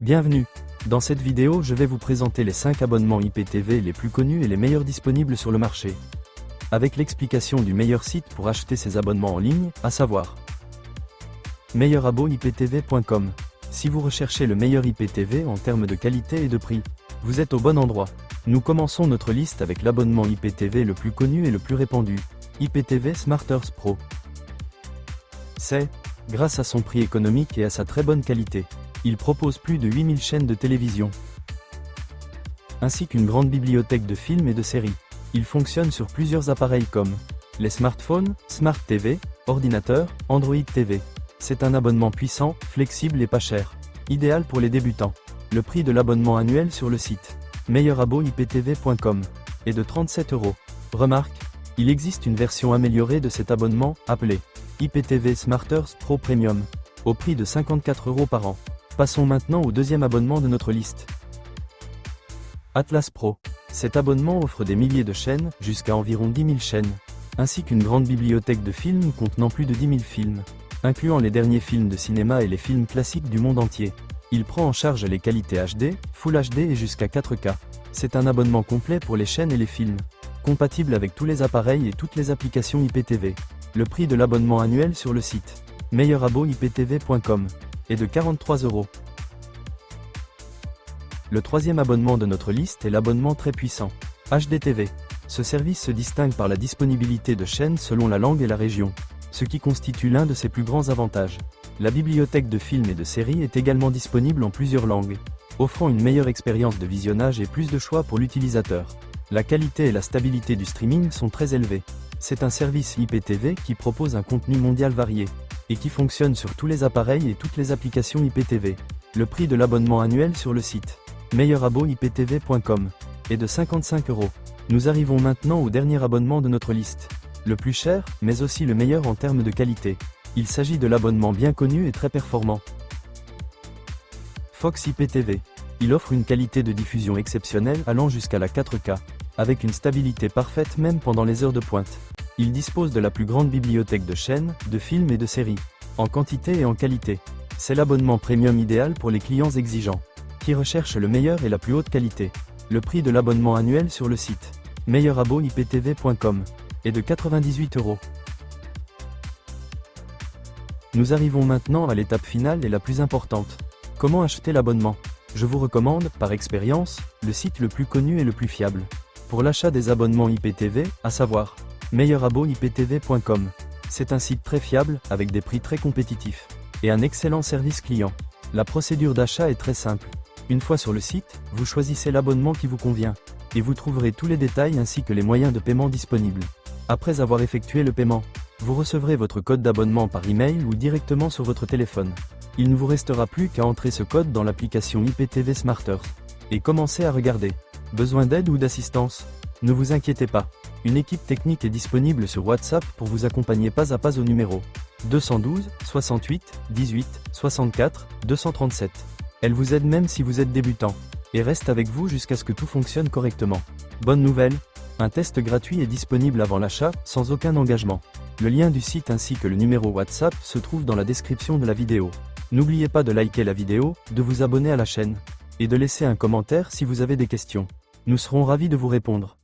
Bienvenue. Dans cette vidéo, je vais vous présenter les 5 abonnements IPTV les plus connus et les meilleurs disponibles sur le marché. Avec l'explication du meilleur site pour acheter ces abonnements en ligne, à savoir meilleurabo-iptv.com. Si vous recherchez le meilleur IPTV en termes de qualité et de prix, vous êtes au bon endroit. Nous commençons notre liste avec l'abonnement IPTV le plus connu et le plus répandu, IPTV SmartEarth Pro. C'est, grâce à son prix économique et à sa très bonne qualité, il propose plus de 8000 chaînes de télévision, ainsi qu'une grande bibliothèque de films et de séries. Il fonctionne sur plusieurs appareils comme les smartphones, Smart TV, ordinateurs, Android TV. C'est un abonnement puissant, flexible et pas cher, idéal pour les débutants. Le prix de l'abonnement annuel sur le site meilleurabo-iptv.com est de 37 €. Remarque, il existe une version améliorée de cet abonnement, appelée IPTV SmartEarth Pro Premium, au prix de 54 € par an. Passons maintenant au deuxième abonnement de notre liste. Atlas Pro. Cet abonnement offre des milliers de chaînes, jusqu'à environ 10 000 chaînes, ainsi qu'une grande bibliothèque de films contenant plus de 10 000 films, incluant les derniers films de cinéma et les films classiques du monde entier. Il prend en charge les qualités HD, Full HD et jusqu'à 4K. C'est un abonnement complet pour les chaînes et les films, compatible avec tous les appareils et toutes les applications IPTV. Le prix de l'abonnement annuel sur le site meilleurabo-iptv.com est de 43 €. Le troisième abonnement de notre liste est l'abonnement très puissant, HDTV. Ce service se distingue par la disponibilité de chaînes selon la langue et la région, ce qui constitue l'un de ses plus grands avantages. La bibliothèque de films et de séries est également disponible en plusieurs langues, offrant une meilleure expérience de visionnage et plus de choix pour l'utilisateur. La qualité et la stabilité du streaming sont très élevées. C'est un service IPTV qui propose un contenu mondial varié, et qui fonctionne sur tous les appareils et toutes les applications IPTV. Le prix de l'abonnement annuel sur le site meilleurabo-iptv.com est de 55 €. Nous arrivons maintenant au dernier abonnement de notre liste. Le plus cher, mais aussi le meilleur en termes de qualité. Il s'agit de l'abonnement bien connu et très performant, Fox IPTV. Il offre une qualité de diffusion exceptionnelle allant jusqu'à la 4K, avec une stabilité parfaite même pendant les heures de pointe. Il dispose de la plus grande bibliothèque de chaînes, de films et de séries, en quantité et en qualité. C'est l'abonnement premium idéal pour les clients exigeants, qui recherchent le meilleur et la plus haute qualité. Le prix de l'abonnement annuel sur le site meilleurabo-iptv.com est de 98 €. Nous arrivons maintenant à l'étape finale et la plus importante. Comment acheter l'abonnement? Je vous recommande, par expérience, le site le plus connu et le plus fiable pour l'achat des abonnements IPTV, à savoir meilleurabo-iptv.com. C'est un site très fiable, avec des prix très compétitifs, et un excellent service client. La procédure d'achat est très simple. Une fois sur le site, vous choisissez l'abonnement qui vous convient, et vous trouverez tous les détails ainsi que les moyens de paiement disponibles. Après avoir effectué le paiement, vous recevrez votre code d'abonnement par email ou directement sur votre téléphone. Il ne vous restera plus qu'à entrer ce code dans l'application IPTV SmartEarth, et commencer à regarder. Besoin d'aide ou d'assistance? Ne vous inquiétez pas. Une équipe technique est disponible sur WhatsApp pour vous accompagner pas à pas au numéro 212 68 18 64 237. Elle vous aide même si vous êtes débutant, et reste avec vous jusqu'à ce que tout fonctionne correctement. Bonne nouvelle, un test gratuit est disponible avant l'achat, sans aucun engagement. Le lien du site ainsi que le numéro WhatsApp se trouve dans la description de la vidéo. N'oubliez pas de liker la vidéo, de vous abonner à la chaîne, et de laisser un commentaire si vous avez des questions. Nous serons ravis de vous répondre.